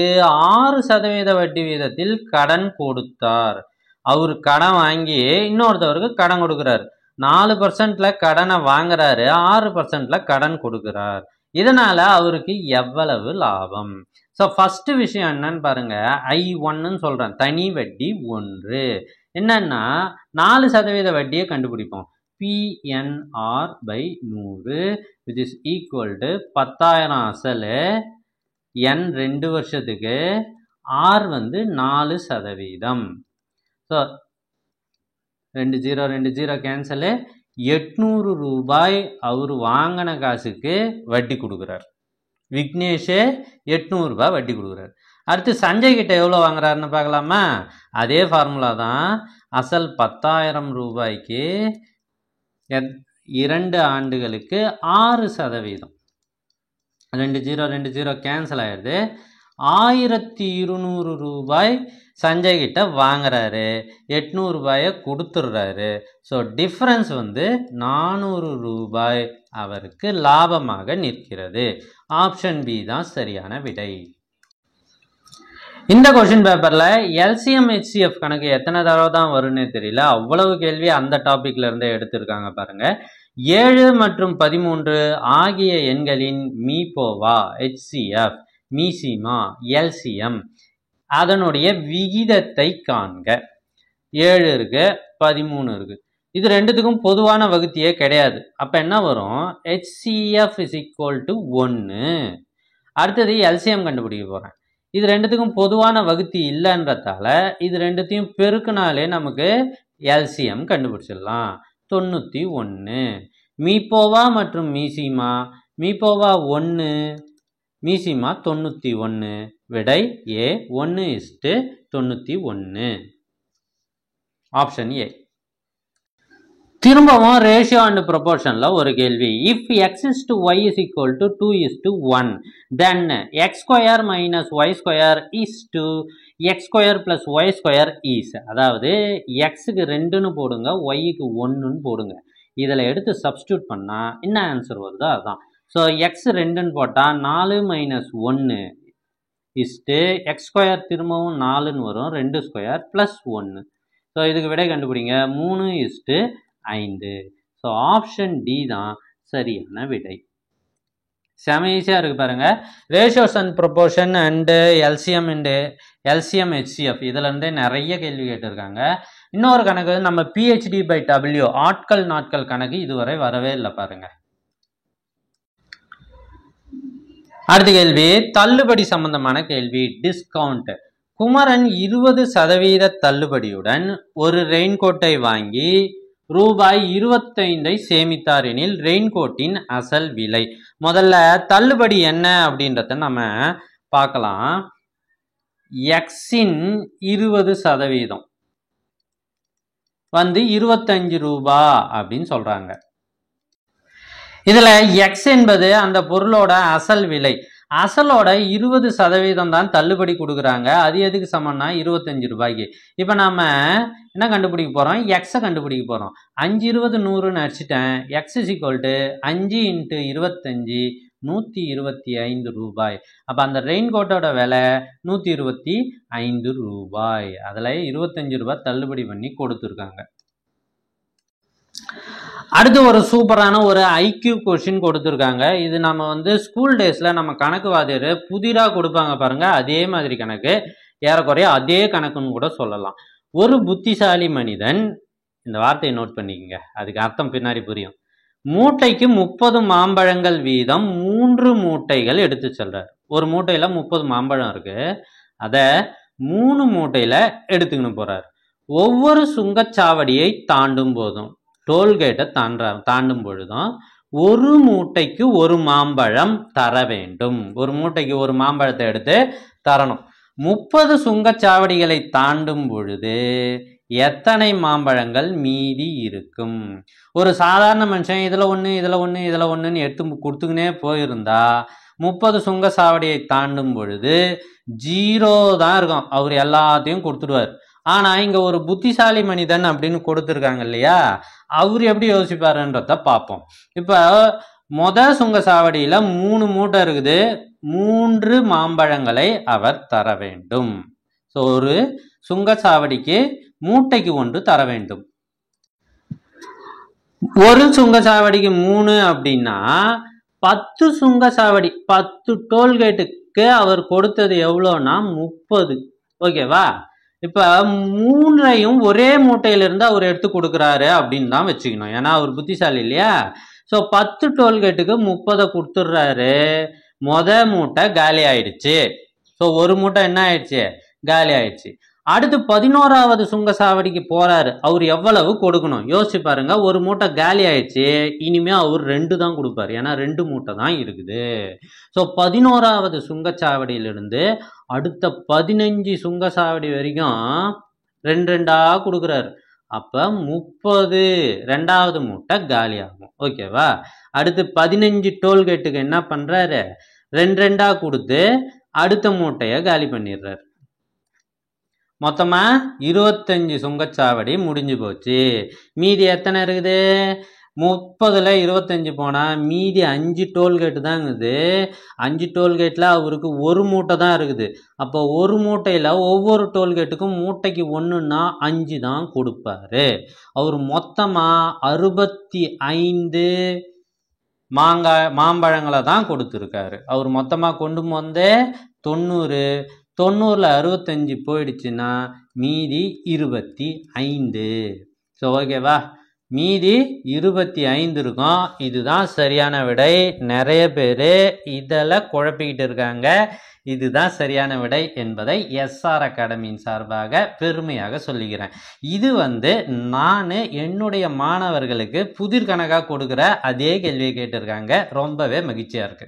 6% வட்டி வீதத்தில் கடன் கொடுத்தார். அவர் கடன் வாங்கி இன்னொருத்தவருக்கு கடன் கொடுக்கிறார். 4% கடனை வாங்குறாரு, 6% கடன் கொடுக்கிறார். இதனால அவருக்கு எவ்வளவு லாபம்? ஸோ ஃபர்ஸ்ட் விஷயம் என்னன்னு பாருங்க, I1ன்னு சொல்றேன், தனி வட்டி 1. என்னன்னா 4% வட்டியை கண்டுபிடிப்போம். PNR/100 which is equal to 10,000 அசல், N 2 வருஷத்துக்கு, R 4%. ஸோ 2 0 கேன்சலு, 800 ரூபாய் அவர் வாங்கின காசுக்கு வட்டி கொடுக்குறார். விக்னேஷ் 800 ரூபாய் வட்டி கொடுக்குறாரு. அடுத்து சஞ்சய் கிட்ட எவ்வளோ வாங்குறாருன்னு பார்க்கலாமா? அதே ஃபார்முலா தான். அசல் 10,000 ரூபாய்க்கு 2 ஆண்டுகளுக்கு 6%. 2 0 கேன்சல் ஆயிடுது. 1200 ரூபாய் சஞ்சய் கிட்ட வாங்குறாரு, 800 ரூபாயை கொடுத்துடுறாரு. ஸோ டிஃப்ரென்ஸ் 400 ரூபாய் அவருக்கு லாபமாக நிற்கிறது. ஆப்ஷன் பி தான் சரியான விடை. இந்த கொஸ்டின் பேப்பர்ல எல்சிஎம் ஹெச்சிஎஃப் கணக்கு எத்தனை தடவை தான் வரும்னே தெரியல, அவ்வளவு கேள்வி அந்த டாபிக்ல இருந்தே எடுத்திருக்காங்க பாருங்க. 7 மற்றும் 13 ஆகிய எண்களின் மீபோவா, ஹெச்சிஎஃப், மீசிமா, எல்சிஎம் அதனுடைய விகிதத்தை காண்க. 7 இருக்கு, 13 இருக்கு. இது ரெண்டுத்துக்கும் பொதுவான வகுத்தியே கிடையாது. அப்ப என்ன வரும்? HCF is equal to 1. அடுத்தது எல்சிஎம் கண்டுபிடிக்க போறேன். இது ரெண்டுத்துக்கும் பொதுவான வகுத்தி இல்லைன்றதால இது ரெண்டுத்தையும் பெருக்கினாலே நமக்கு எல்சிஎம் கண்டுபிடிச்சிடலாம். 91. மீபோவா மற்றும் மீசிமா, மீபோவா 1, மீசிமா 91. விடை ஏ, 1:91. Option A. திரும்பவும் ரேஷியோ அண்ட் ப்ரொபோர்ஷன்ல ஒரு கேள்வி. If X is to Y is equal to 2:1 then X square minus Y square is to X square plus Y square is. அதாவது எக்ஸுக்கு 2ன்னு போடுங்க, ஒய்க்கு 1ன்னு போடுங்க. இதில் எடுத்து சப்ஸ்டியூட் பண்ணால் என்ன ஆன்சர் வருதோ அதுதான். ஸோ எக்ஸ் 2ன்னு போட்டால் 4 மைனஸ் 1 இஸ்ட்டு எக்ஸ் ஸ்கொயர் திரும்பவும் 4ன்னு வரும், 2 ஸ்கொயர் ப்ளஸ் 1. ஸோ இதுக்கு விடை கண்டுபிடிங்க, 3:5. ஸோ ஆப்ஷன் டி தான் சரியான விடை. செம ஈஸியாக இருக்குது பாருங்கள். Ratios and proportion and LCM LCM HCF இதுலேருந்தே நிறைய கேள்வி கேட்டிருக்காங்க. இன்னொரு கணக்கு நம்ம PhD/W ஆட்கள் நாட்கள் கணக்கு இதுவரை வரவே இல்லை பாருங்கள். அடுத்த கேள்வி தள்ளுபடி சம்பந்தமான கேள்வி. டிஸ்கவுண்ட். குமரன் 20% தள்ளுபடியுடன் ஒரு ரெயின்கோட்டை வாங்கி ரூபாய் 25 சேமித்தார் எனில் ரெயின்கோட்டின் அசல் விலை. முதல்ல தள்ளுபடி என்ன அப்படின்றத நம்ம பார்க்கலாம். எக்ஸின் 20% 25 ரூபா அப்படின்னு சொல்றாங்க. இதுல எக்ஸ் என்பது அந்த பொருளோட அசல் விலை. அசலோட 20% தான் தள்ளுபடி கொடுக்குறாங்க. அது எதுக்கு சமம்னா 25 ரூபாய்க்கு. இப்போ நாம என்ன கண்டுபிடிக்க போறோம்? எக்ஸை கண்டுபிடிக்க போறோம். 5 20 100ன்னு அடிச்சுட்டேன். எக்ஸ் இஸ் ஈக்குவல் டு 5 × 25 125 ரூபாய். அப்போ அந்த ரெயின்கோட்டோட விலை 125 ரூபாய். அதில் 25 ரூபாய் தள்ளுபடி பண்ணி கொடுத்துருக்காங்க. அடுத்து ஒரு சூப்பரான ஒரு ஐக்யூ கொஸ்டின் கொடுத்துருக்காங்க. இது நம்ம ஸ்கூல் டேஸில் நம்ம கணக்கு வாத்தியார் புதிராக கொடுப்பாங்க பாருங்க, அதே மாதிரி கணக்கு, ஏறக்குறைய அதே கணக்குன்னு கூட சொல்லலாம். ஒரு புத்திசாலி மனிதன், இந்த வார்த்தையை நோட் பண்ணிக்கங்க, அதுக்கு அர்த்தம் பின்னாடி புரியும். மூட்டைக்கு 30 மாம்பழங்கள் வீதம் 3 மூட்டைகள் எடுத்து செல்றார். ஒரு மூட்டையில் 30 மாம்பழம் இருக்கு, அதை 3 மூட்டையில் எடுத்துக்கின்னு போறார். ஒவ்வொரு சுங்கச்சாவடியை தாண்டும் போதும், டோல்கேட்டை தாண்டும் பொழுதும் ஒரு மூட்டைக்கு ஒரு மாம்பழம் தர வேண்டும். ஒரு மூட்டைக்கு ஒரு மாம்பழத்தை எடுத்து தரணும். 30 சுங்கச்சாவடிகளை தாண்டும் பொழுது எத்தனை மாம்பழங்கள் மீதி இருக்கும்? ஒரு சாதாரண மனுஷன் இதில் ஒன்று இதில் ஒன்று இதில் ஒன்றுன்னு எடுத்து கொடுத்துக்கினே போயிருந்தா 30 சுங்கச்சாவடியை தாண்டும் பொழுது 0 தான் இருக்கும். அவர் எல்லாத்தையும் கொடுத்துடுவார். ஆனால் இங்கே ஒரு புத்திசாலி மனிதன் அப்படின்னு கொடுத்துருக்காங்க இல்லையா, அவர் எப்படி யோசிப்பாருன்றத பார்ப்போம். இப்போ சுங்கசாவடியில் 3 மூட்டை இருக்குது, 3 மாம்பழங்களை அவர் தர வேண்டும். ஸோ ஒரு சுங்கசாவடிக்கு மூட்டைக்கு 1 தர வேண்டும். ஒரு சுங்கசாவடிக்கு 3 அப்படின்னா 10 சுங்கசாவடி, 10 டோல்கேட்டுக்கு அவர் கொடுத்தது எவ்வளோனா 30. ஓகேவா? இப்போ 3ஐயும் ஒரே மூட்டையிலிருந்து அவர் எடுத்து கொடுக்குறாரு அப்படின்னு தான் வச்சுக்கணும். ஏன்னா அவர் புத்திசாலி இல்லையா. ஸோ 10 டோல்கேட்டுக்கு 30 கொடுத்துட்றாரு. மூட்டை காலி ஆயிடுச்சு. ஸோ ஒரு மூட்டை என்ன ஆயிடுச்சு, காலி ஆயிடுச்சு. அடுத்து 11வது சுங்கசாவடிக்கு போறாரு. அவர் எவ்வளவு கொடுக்கணும் யோசிச்சு பாருங்க. ஒரு மூட்டை காலி ஆயிடுச்சு, இனிமே அவர் 2 தான் கொடுப்பாரு, ஏன்னா 2 மூட்டை தான் இருக்குது. ஸோ 11வது சுங்கச்சாவடியிலிருந்து அடுத்த 15 சுங்கசாவடி வரைக்கும் 2 கொடுக்குறாரு. அப்ப 30 2வது மூட்டை காலி ஆகும். ஓகேவா? அடுத்து 15 டோல்கேட்டுக்கு என்ன பண்றாரு, 2 கொடுத்து அடுத்த மூட்டையை காலி பண்ணிடுறாரு. மொத்தமா 25 சுங்கச்சாவடி முடிஞ்சு போச்சு. மீதி எத்தனை இருக்குது, 30ல் 25 போனா மீதி 5 டோல்கேட்டு தான் இருக்குது. 5 டோல்கேட்ல அவருக்கு ஒரு மூட்டை தான் இருக்குது. அப்போ ஒரு மூட்டையில ஒவ்வொரு டோல்கேட்டுக்கும் மூட்டைக்கு 1ன்னா 5 தான் கொடுப்பாரு. அவர் மொத்தமா 65 மாம்பழங்களை தான் கொடுத்துருக்காரு. அவர் மொத்தமா கொண்டு வந்து 90. 90ல் 65 போயிடுச்சுன்னா மீதி 25. ஸோ ஓகேவா, மீதி 25 இருக்கும். இதுதான் சரியான விடை. நிறைய பேர் இதில் குழப்பிக்கிட்டு இருக்காங்க. இதுதான் சரியான விடை என்பதை SR அகாடமியின் சார்பாக பெருமையாக சொல்லுகிறேன். இது நான் என்னுடைய மாணவர்களுக்கு புதிர் கணக்காக கொடுக்குற அதே கேள்வியை கேட்டிருக்காங்க. ரொம்பவே மகிழ்ச்சியாக இருக்கு.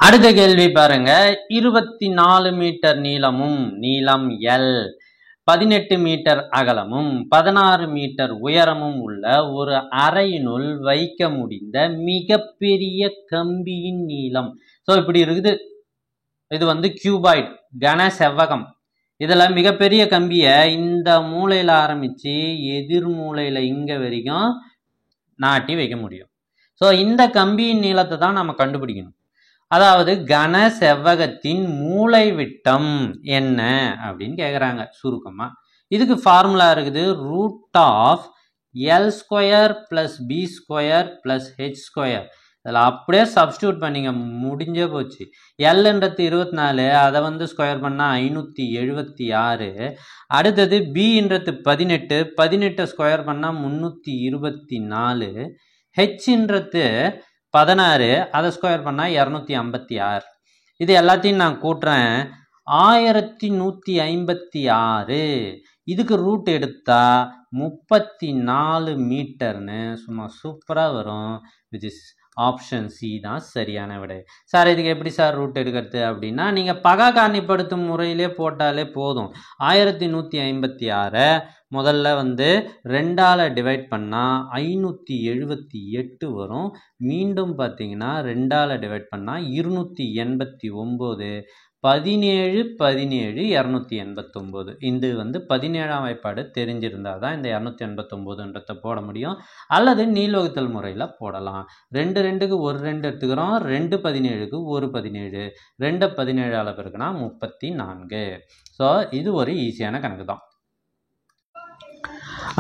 அடுத்த கேள்வி பாருங்க. 24 மீட்டர் நீளமும், நீளம் L, 18 மீட்டர் அகலமும் 16 மீட்டர் உயரமும் உள்ள ஒரு அறையினுள் வைக்க முடிந்த மிகப்பெரிய கம்பியின் நீளம். ஸோ இப்படி இருக்குது. இது கியூபாய்டு, கன செவ்வகம். இதுல மிகப்பெரிய கம்பியை இந்த மூலையில ஆரம்பிச்சு எதிர் மூலையில இங்க வரைக்கும் நாட்டி வைக்க முடியும். ஸோ இந்த கம்பியின் நீளத்தை தான் நம்ம கண்டுபிடிக்கணும். அதாவது கன செவ்வகத்தின் மூலை விட்டம் என்ன அப்படின்னு கேட்குறாங்க சுருக்கமா. இதுக்கு ஃபார்முலா இருக்குது, √L² + B² + H². இதில் அப்படியே சப்ஸ்டியூட் பண்ணிங்க, முடிஞ்சே போச்சு. Lன்றது 24, அதை ஸ்கொயர் பண்ணால் 576. அடுத்தது Bன்றது 18, 18 ஸ்கொயர் பண்ணால் 324. Hன்றது 16, அதை ஸ்கொயர் பண்ணால் 256. இது எல்லாத்தையும் நான் கூட்டுறேன், 1156. இதுக்கு ரூட் எடுத்தா 34 மீட்டர்னு சும்மா சூப்பராக வரும். விச் இஸ் ஆப்ஷன் சி தான் சரியான விடை. சார் இதுக்கு எப்படி சார் ரூட் எடுக்கிறது அப்படின்னா, நீங்கள் பகா காரணிப்படுத்தும் முறையிலே போட்டாலே போதும். 1156 முதல்ல 2ஆல் டிவைட் பண்ணால் 578 வரும். மீண்டும் பார்த்தீங்கன்னா 2ஆல் டிவைட் பண்ணால் 289. 17 17 289. இது 17ஆம் வாய்ப்பாடு தெரிஞ்சிருந்தால் தான் இந்த 289ன்றதை போட முடியும். அல்லது நீள்வகுத்தல் முறையில் போடலாம். 2 2க்கு ஒரு 2 எடுத்துக்கிறோம், 2 17க்கு ஒரு 17, 2 17ஆல் பெருக்குனா 34. ஸோ இது ஒரு ஈஸியான கணக்கு தான்.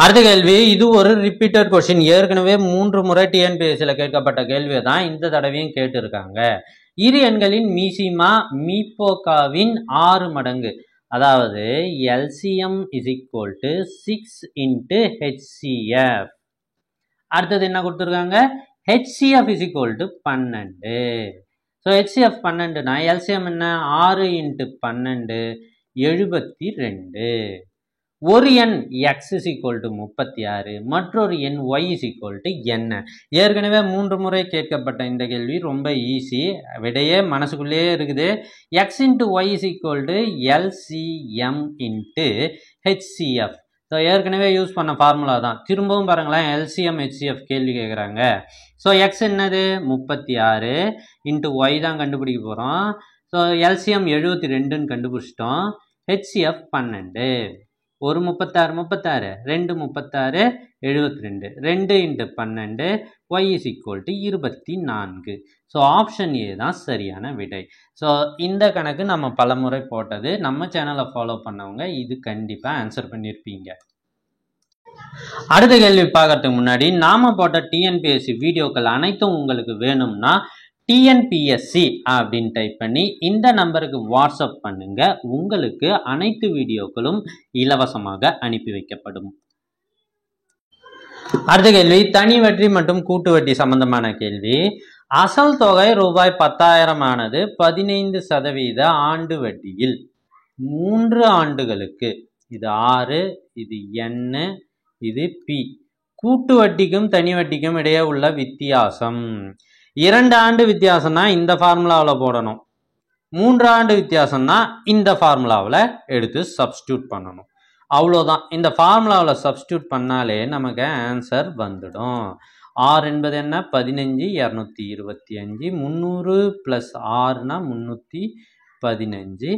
அடுத்த கேள்வி, இது ஒரு ரிப்பீட்டட் கொஸ்டின். ஏற்கனவே 3 முறை டிஎன்பிஎஸ்சியில் கேட்கப்பட்ட கேள்வியை தான் இந்த தடவையும் கேட்டிருக்காங்க. இரு எண்களின் மீசிமா மீப்போக்காவின் 6 மடங்கு. அதாவது LCM = 6 × HCF. அடுத்தது என்ன கொடுத்துருக்காங்க, HCF = 12. ஸோ HCF 12னா LCM என்ன, 6 × 12 72. ஒரு எண் x = 36, மற்றொரு எண் y = என்ன? ஏற்கனவே 3 முறை கேட்கப்பட்ட இந்த கேள்வி ரொம்ப ஈஸி. விடையே மனசுக்குள்ளேயே இருக்குது. x × y = LCM × HCF. So ஏற்கனவே யூஸ் பண்ண ஃபார்முலா தான். திரும்பவும் பாருங்களேன், LCM HCF கேள்வி கேட்குறாங்க. ஸோ x என்னது 36 × y தான் கண்டுபிடிக்க போகிறோம். ஸோ LCM 72ன்னு கண்டுபிடிச்சிட்டோம். HCF 12. ஒரு 36 36, 2 36, 72, 2 × 12, y is equal to 24. So option A தான் சரியான விடை. ஸோ இந்த கணக்கு நம்ம பலமுறை போட்டது. நம்ம சேனலை ஃபாலோ பண்ணவங்க இது கண்டிப்பாக ஆன்சர் பண்ணியிருப்பீங்க. அடுத்த கேள்வி பார்க்கறதுக்கு முன்னாடி நாம போட்ட டிஎன்பிஎஸ்சி வீடியோக்கள் அனைத்தும் உங்களுக்கு வேணும்னா டிஎன்பிஎஸ்சி அப்படின்னு டைப் பண்ணி இந்த நம்பருக்கு வாட்ஸ்அப் பண்ணுங்க. உங்களுக்கு அனைத்து வீடியோக்களும் இலவசமாக அனுப்பி வைக்கப்படும். அடுத்த கேள்வி தனி வட்டி மற்றும் கூட்டு வட்டி சம்பந்தமான கேள்வி. அசல் தொகை ரூபாய் 10,000 ஆனது 15% ஆண்டு வட்டியில் 3 ஆண்டுகளுக்கு, இது 6, இது N, இது P. கூட்டு வட்டிக்கும் தனி வட்டிக்கும் இடையே உள்ள வித்தியாசம். 2 ஆண்டு வித்தியாசம்னா இந்த ஃபார்முலாவில் போடணும். 3 ஆண்டு வித்தியாசம்னா இந்த ஃபார்முலாவில் எடுத்து சப்ஸ்டியூட் பண்ணணும். அவ்வளோதான். இந்த ஃபார்முலாவில் சப்ஸ்டியூட் பண்ணாலே நமக்கு ஆன்சர் வந்துடும். ஆர் என்பது என்ன? 15, 225, 300 + 6னா 315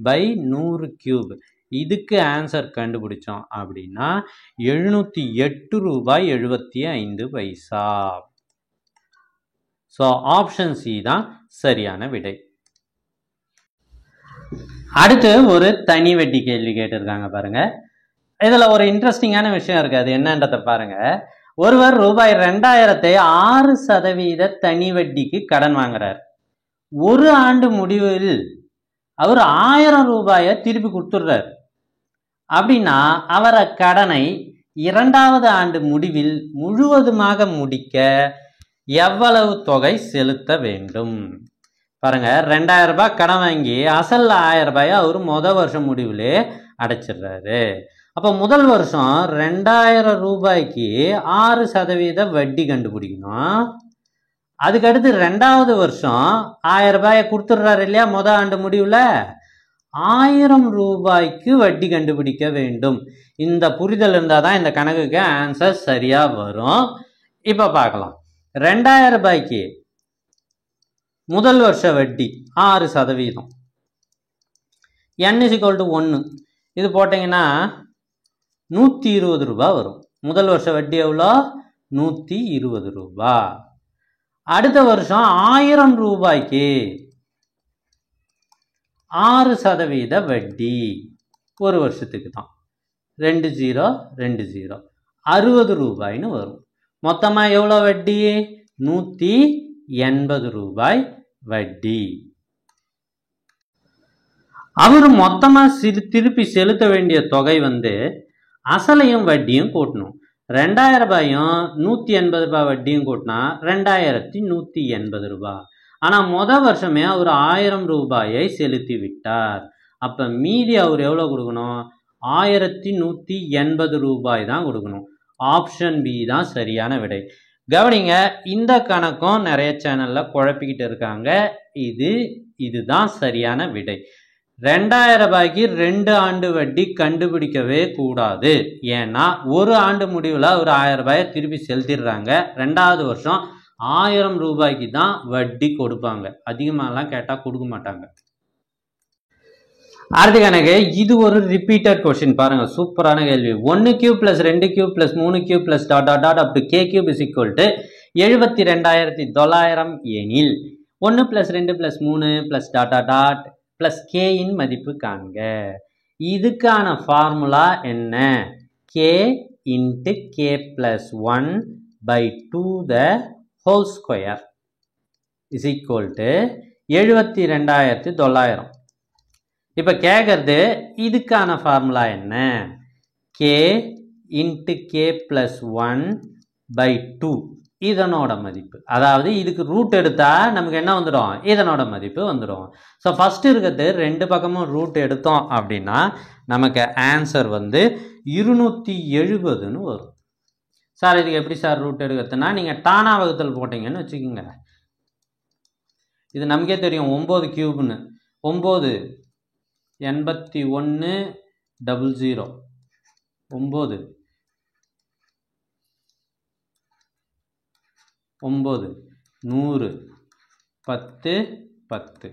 பை 100 கியூப். இதுக்கு ஆன்சர் கண்டுபிடிச்சோம் அப்படின்னா 708 ரூபாய் 75 பைசா. ஸோ ஆப்ஷன் சி தான் சரியான விடை. அடுத்து ஒரு தனி வட்டி கேள்வி கேட்டிருக்காங்க பாருங்க. இதுல ஒரு இன்ட்ரெஸ்டிங்கான விஷயம் இருக்கு. அது என்னன்றதை பாருங்க. ஒருவர் ரூபாய் 2000 6% தனி வட்டிக்கு கடன் வாங்குறார். ஒரு ஆண்டு முடிவில் அவர் 1000 ரூபாயை திருப்பி கொடுத்துடுறார். அப்படின்னா அவரை கடனை 2வது ஆண்டு முடிவில் முழுவதுமாக முடிக்க எவ்வளவு தொகை செலுத்த வேண்டும்? பாருங்க, 2000 ரூபாய் கடன் வாங்கி அசல் 1000 ரூபாயை அவர் வருஷம் முடிவிலே அடைச்சிடுறாரு. அப்போ முதல் வருஷம் 2000 ரூபாய்க்கு 6% வட்டி கண்டுபிடிக்கணும். அதுக்கடுத்து 2வது வருஷம் 1000 ரூபாயை கொடுத்துடுறாரு இல்லையா? ஆண்டு முடிவில் 1000 ரூபாய்க்கு வட்டி கண்டுபிடிக்க வேண்டும். இந்த புரிதல் இருந்தால் தான் இந்த கணக்குக்கு ஆன்சர் சரியா வரும். இப்போ பார்க்கலாம். 2000 ரூபாய்க்கு முதல் வருஷ வட்டி 6%. N = 1. இது போட்டிங்கன்னா 120 ரூபாய் வரும். முதல் வருஷ வட்டி எவ்வளோ? 120 ரூபாய். அடுத்த வருஷம் 1000 ரூபாய்க்கு 6% வட்டி ஒரு வருஷத்துக்கு தான். 2020 60 ரூபாய்னு வரும். மொத்தமாக எவ்வளோ வட்டி? 180 ரூபாய் வட்டி. அவர் மொத்தமாக திருப்பி செலுத்த வேண்டிய தொகை அசலையும் வட்டியும் கூட்டணும். 2000 ரூபாயும் 180 ரூபாய் வட்டியும் கூட்டினா 2180 ரூபாய். ஆனால் வருஷமே அவர் 1000 ரூபாயை செலுத்தி விட்டார். அப்போ மீதி அவர் எவ்வளோ கொடுக்கணும்? 1180 ரூபாய் தான் கொடுக்கணும். ஆப்ஷன் பி தான் சரியான விடை. கவனிங்க, இந்த கணக்கும் நிறைய சேனலில் குழப்பிக்கிட்டு இருக்காங்க. இதுதான் சரியான விடை. 2000 ரூபாய்க்கு 2 ஆண்டு வட்டி கண்டுபிடிக்கவே கூடாது. ஏன்னா ஒரு ஆண்டு முடிவில் ஒரு 1000 ரூபாயை திருப்பி செலுத்திடுறாங்க. 2வது வருஷம் 1000 ரூபாய்க்கு தான் வட்டி கொடுப்பாங்க. அதிகமாகலாம் கேட்டால் கொடுக்க மாட்டாங்க. அடுத்த கணக்கு, இது ஒரு ரிப்பீட்டட் கொஸ்டின். பாருங்க, சூப்பரான கேள்வி. 1 cube + 2 cube + 3 cube + ... up to k cube is equal to 72,900 எனில் 1 + 2 + 3 + ... k இன் மதிப்பு காண்க. இதுக்கான ஃபார்முலா என்ன? k × k + 1/2 the whole square is equal to 72,900. இப்போ கேட்கறது இதுக்கான ஃபார்முலா என்ன? k × k + 1/2 இதனோட மதிப்பு. அதாவது இதுக்கு ரூட் எடுத்தா நமக்கு என்ன வந்துடும்? இதனோட மதிப்பு வந்துடும். ஸோ ஃபர்ஸ்ட் இருக்கிறது 2 பக்கமும் ரூட் எடுத்தோம் அப்படின்னா நமக்கு ஆன்சர் 270ன்னு வரும். சார் இதுக்கு எப்படி சார் ரூட் எடுக்கிறதுனா நீங்கள் டானா வகுத்தல் போட்டிங்கன்னு வச்சுக்கோங்க. இது நமக்கே தெரியும் 9 கியூப்னு. 9 81 00 9 9 100 10 10.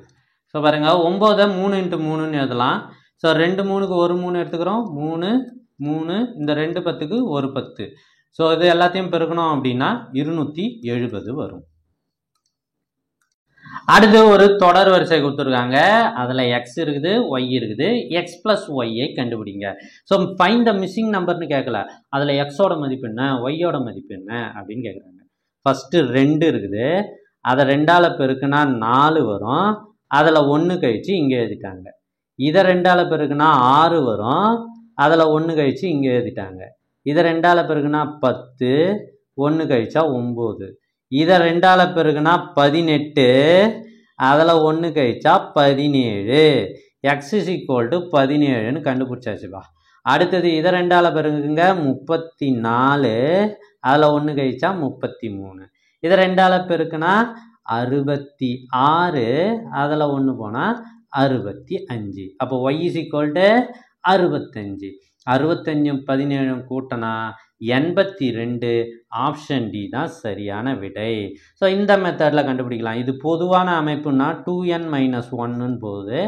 ஸோ பாருங்க, 9 3 × 3ன்னு எழுதலாம். ஸோ 2 3க்கு ஒரு 3 எடுத்துக்கிறோம், 3 3, இந்த 2 10க்கு ஒரு 10. ஸோ இது எல்லாத்தையும் பெருக்கணும் அப்படின்னா 270 வரும். அடுத்து ஒரு தொடர் வரிசை கொடுத்துருக்காங்க. அதில் எக்ஸ் இருக்குது, ஒய் இருக்குது. எக்ஸ் ப்ளஸ் ஒய்யை கண்டுபிடிங்க. ஸோ ஃபைண்ட் த மிஸ்ஸிங் நம்பர்னு கேட்கல, அதில் எக்ஸோட மதிப்பு என்ன, ஒய்யோட மதிப்பு என்ன அப்படின்னு கேட்குறாங்க. ஃபஸ்ட்டு 2 இருக்குது, அதை 2ஆல் பெருக்குனா 4 வரும். அதில் 1 கழிச்சு இங்கே எழுதிட்டாங்க. இதை 2ஆல் பெருக்குனா 6 வரும். அதில் 1 கழிச்சு இங்கே எழுதிட்டாங்க. இதை 2ஆல் பெருக்குனா 10, 1 கழிச்சா 9. இதை 2ஆல் பெருக்குனா 18, அதில் 1 கழிச்சா 17. எக்ஸ் இஸ் ஈக்குவல் டு 17ன்னு கண்டுபிடிச்சாச்சுப்பா. அடுத்தது இதை 2ஆல் பெருக்குங்க 34, அதில் 1 கழிச்சா 33. இதை 2ஆல் பெருக்குனா 66, அதில் 1 போனால் 65. அப்போ ஒய் இஸ் ஈக்குவல் டு 65. 65 17 கூட்டினா 82. ஆப்ஷன் டி தான் சரியான விடை. ஸோ இந்த மெத்தடில் கண்டுபிடிக்கலாம். இது பொதுவான அமைப்புனா 2n - 1ன்னு போகுது.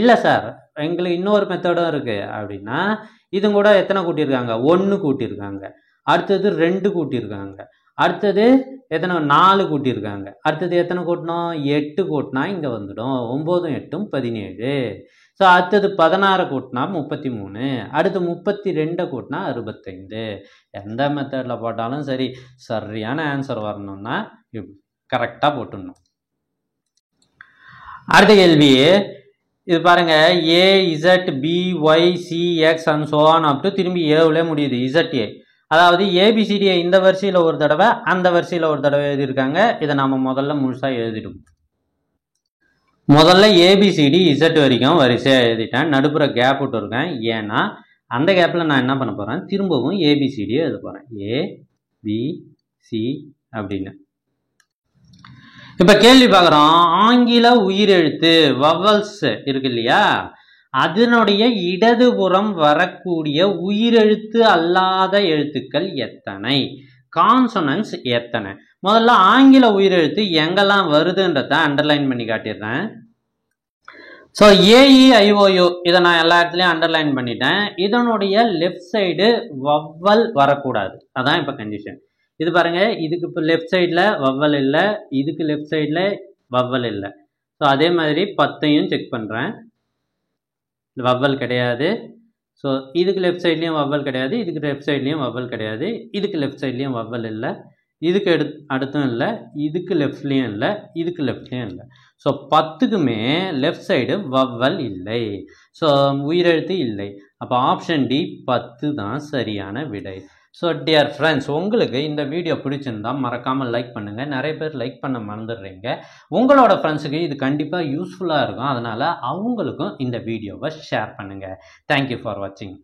இல்லை சார் எங்களுக்கு இன்னொரு மெத்தடும் இருக்குது அப்படின்னா, இது கூட எத்தனை கூட்டியிருக்காங்க, 1 கூட்டியிருக்காங்க. அடுத்தது 2 கூட்டியிருக்காங்க. அடுத்தது எத்தனை 4 கூட்டியிருக்காங்க. அடுத்தது எத்தனை கூட்டணும், 8 கூட்டினா இங்கே வந்துடும். 9 8 17. ஸோ அடுத்தது 16 கூட்டினா 33. அடுத்து 32 கூட்டினா 65. எந்த மெத்தடில் போட்டாலும் சரி, சரியான ஆன்சர் வரணும்னா கரெக்டாக போட்டுடணும். அடுத்த கேள்வி இது பாருங்க, A Z B Y C X and so on up to திரும்பி ஏவுல முடியுது. இசட்ஏ அதாவது ஏபிசிடியை இந்த வரிசையில் ஒரு தடவை, அந்த வரிசையில் ஒரு தடவை எழுதியிருக்காங்க. இதை நம்ம முதல்ல முழுசாக எழுதிடுவோம். முதல்ல ஏபிசிடி இசட் வரைக்கும் வரிசையாக எழுதிட்டேன். நடுப்புற கேப் விட்டுருக்கேன். ஏன்னா அந்த கேப்பில் நான் என்ன பண்ண போகிறேன், திரும்பவும் ஏபிசிடியை எழுத போகிறேன். ஏ பி சி அப்படின்னு. இப்போ கேள்வி பார்க்குறோம், ஆங்கில உயிரெழுத்து வவல்ஸ் இருக்கு இல்லையா, அதனுடைய இடதுபுறம் வரக்கூடிய உயிரெழுத்து அல்லாத எழுத்துக்கள் எத்தனை, கான்சனன்ஸ் எத்தனை. முதல்ல ஆங்கில உயிரெழுத்து எங்கெல்லாம் வருதுன்றத அண்டர்லைன் பண்ணி காட்டிடுறேன். ஸோ ஏஇஐஓயு இதை நான் எல்லா இடத்துலையும் அண்டர்லைன் பண்ணிட்டேன். இதனுடைய லெஃப்ட் சைடு வவ்வல் வரக்கூடாது, அதான் இப்போ கண்டிஷன். இது பாருங்க, இதுக்கு இப்போ லெஃப்ட் சைடில் வவ்வல் இல்லை, இதுக்கு லெஃப்ட் சைடில் வவ்வல் இல்லை. ஸோ அதே மாதிரி 10ஐயும் செக் பண்ணுறேன், வவ்வல் கிடையாது. ஸோ இதுக்கு லெஃப்ட் சைட்லேயும் வவ்வல் கிடையாது, இதுக்கு லெஃப்ட் சைட்லேயும் வவ்வல் கிடையாது, இதுக்கு லெஃப்ட் சைட்லேயும் வவ்வல் இல்லை, இதுக்கு அடுத்தும் இல்லை, இதுக்கு லெஃப்ட்லேயும் இல்லை, இதுக்கு லெஃப்ட்லேயும் இல்லை. ஸோ 10க்குமே லெஃப்ட் சைடு வவ்வல் இல்லை, ஸோ உயிரெழுத்து இல்லை. அப்போ ஆப்ஷன் டி 10 தான் சரியான விடை. ஸோ டியர் ஃப்ரெண்ட்ஸ், உங்களுக்கு இந்த வீடியோ பிடிச்சிருந்தா மறக்காமல் லைக் பண்ணுங்கள். நிறைய பேர் லைக் பண்ண மறந்துடுறீங்க. உங்களோட ஃப்ரெண்ட்ஸுக்கு இது கண்டிப்பாக யூஸ்ஃபுல்லாக இருக்கும், அதனால் அவங்களுக்கும் இந்த வீடியோவை ஷேர் பண்ணுங்கள். தேங்க்யூ ஃபார் வாட்சிங்.